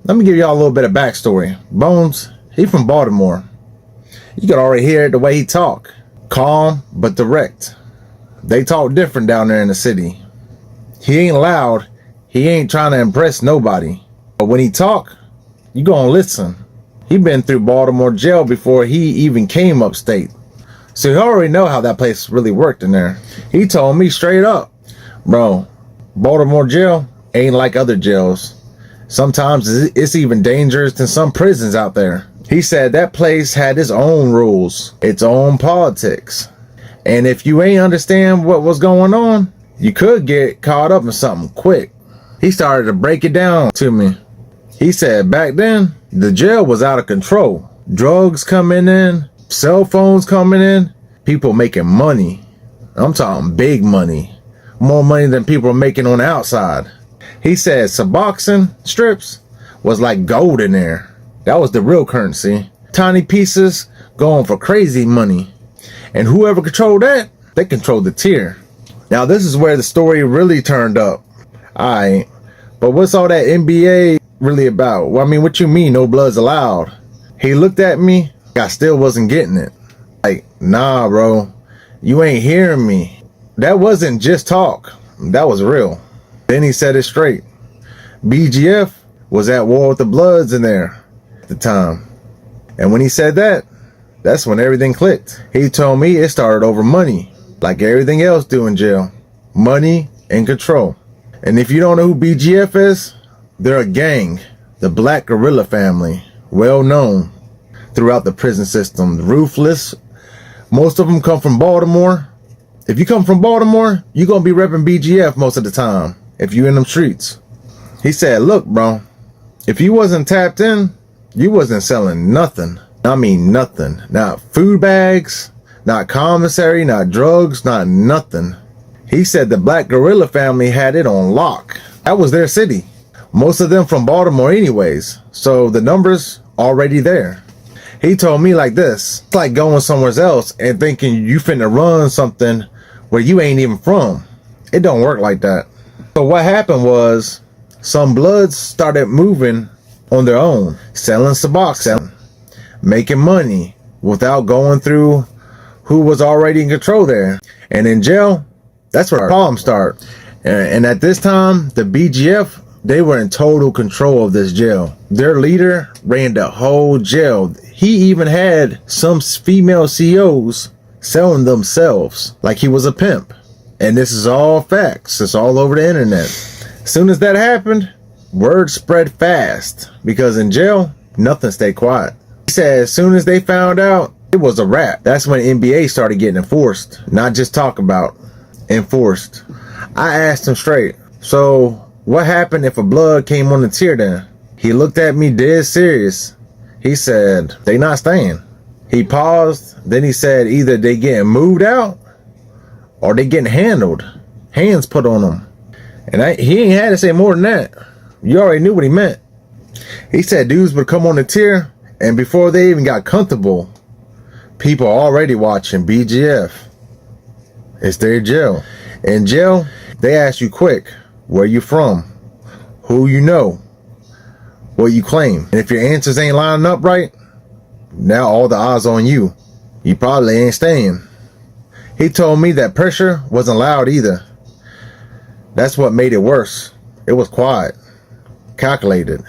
Let me give y'all a little bit of backstory. Bones, he from Baltimore. You can already hear the way he talk. Calm, but direct. They talk different down there in the city. He ain't loud. He ain't trying to impress nobody. But when he talk, you gonna listen. He been through Baltimore jail before he even came upstate. So he already know how that place really worked in there. He told me straight up, bro, Baltimore jail ain't like other jails. Sometimes it's even dangerous than some prisons out there. He said that place had its own rules, its own politics. And if you ain't understand what was going on, you could get caught up in something quick. He started to break it down to me. He said back then, the jail was out of control. Drugs coming in, cell phones coming in, people making money. I'm talking big money. More money than people are making on the outside. He said Suboxone strips was like gold in there. That was the real currency. Tiny pieces going for crazy money. And whoever controlled that, they controlled the tier. Now this is where the story really turned up. Alright, but what's all that NBA really about? Well, I mean, what you mean no bloods allowed? He looked at me, I still wasn't getting it. Like, nah bro, you ain't hearing me. That wasn't just talk, that was real. Then he said it straight. BGF was at war with the bloods in there at the time. And when he said that, that's when everything clicked. He told me it started over money, like everything else do in jail. Money and control. And if you don't know who BGF is, they're a gang, the Black Guerrilla Family, well known throughout the prison system. Ruthless. Most of them come from Baltimore. If you come from Baltimore, you're going to be repping BGF most of the time, if you in them streets. He said, look, bro, if you wasn't tapped in, you wasn't selling nothing. I mean nothing. Not food bags, not commissary, not drugs, not nothing. He said the Black Guerrilla Family had it on lock. That was their city. Most of them from Baltimore anyways. So the numbers already there. He told me like this. It's like going somewhere else and thinking you finna run something where you ain't even from. It don't work like that. So what happened was some bloods started moving on their own. Selling Suboxone. Making money without going through who was already in control there. And in jail, that's where the problems start. And at this time, the BGF, they were in total control of this jail. Their leader ran the whole jail. He even had some female CEOs selling themselves like he was a pimp. And this is all facts. It's all over the internet. As soon as that happened, word spread fast because in jail, nothing stayed quiet. He said as soon as they found out, it was a wrap. That's when NBA started getting enforced. Not just talk about, enforced. I asked him straight, so what happened if a blood came on the tier then? He looked at me dead serious. He said, they not staying. He paused, then he said either they getting moved out or they getting handled. Hands put on them. And he ain't had to say more than that. You already knew what he meant. He said dudes would come on the tier, and before they even got comfortable, people are already watching BGF. It's their jail. In jail, they ask you quick, where you from? Who you know? What you claim? And if your answers ain't lining up right, now all the odds on you. You probably ain't staying. He told me that pressure wasn't loud either. That's what made it worse. It was quiet. Calculated.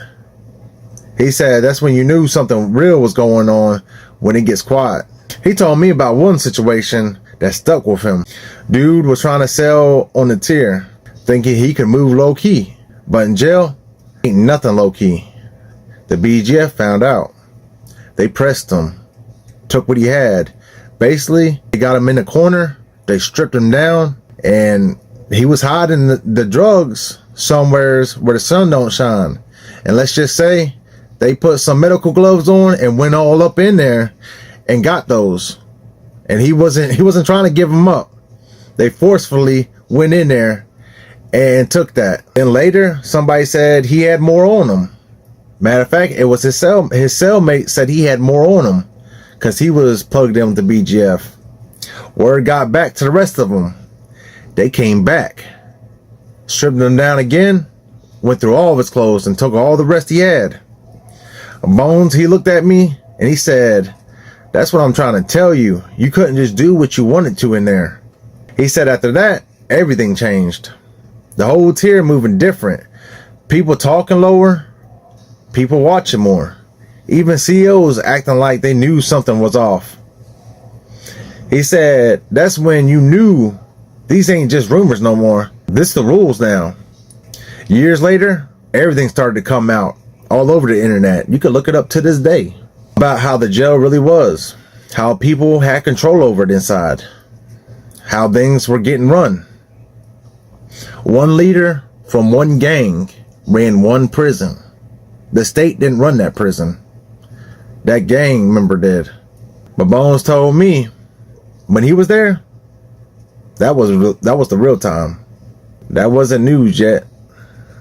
He said that's when you knew something real was going on, when it gets quiet. He told me about one situation that stuck with him. Dude was trying to sell on the tier, thinking he could move low key. But in jail, ain't nothing low key. The BGF found out. They pressed him, took what he had. Basically, they got him in the corner, they stripped him down, and he was hiding the drugs somewheres where the sun don't shine. And let's just say they put some medical gloves on and went all up in there and got those. And he wasn't trying to give them up. They forcefully went in there and took that. And later, somebody said he had more on him. Matter of fact, it was his cellmate said he had more on him because he was plugged in with the BGF. Word got back to the rest of them. They came back, stripped him down again, went through all of his clothes and took all the rest he had. Bones, he looked at me and he said, "That's what I'm trying to tell you. You couldn't just do what you wanted to in there." He said after that, everything changed. The whole tier moving different. People talking lower. People watching more. Even CEOs acting like they knew something was off. He said, that's when you knew these ain't just rumors no more. This the rules now. Years later, everything started to come out all over the internet. You can look it up to this day about how the jail really was, how people had control over it inside, how things were getting run. One leader from one gang ran one prison. The state didn't run that prison. That gang member did. But Bones told me when he was there, that was the real time. That wasn't news yet.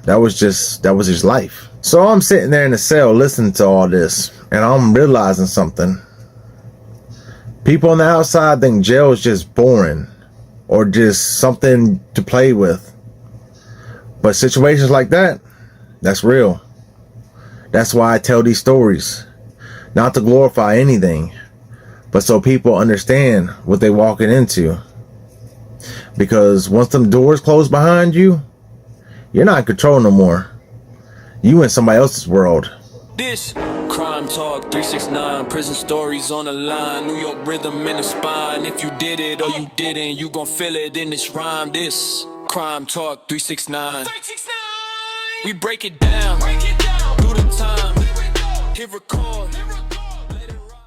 That was his life. So I'm sitting there in the cell listening to all this, and I'm realizing something. People on the outside think jail is just boring or just something to play with. But situations like that, that's real. That's why I tell these stories. Not to glorify anything, but so people understand what they're walking into. Because once them doors close behind you, you're not in control no more. You in somebody else's world. This Crime Talk 369, prison stories on the line, New York rhythm in the spine. If you did it or you didn't, you gon' feel it in this rhyme. This Crime Talk 369. We break it down, do the time, hit record.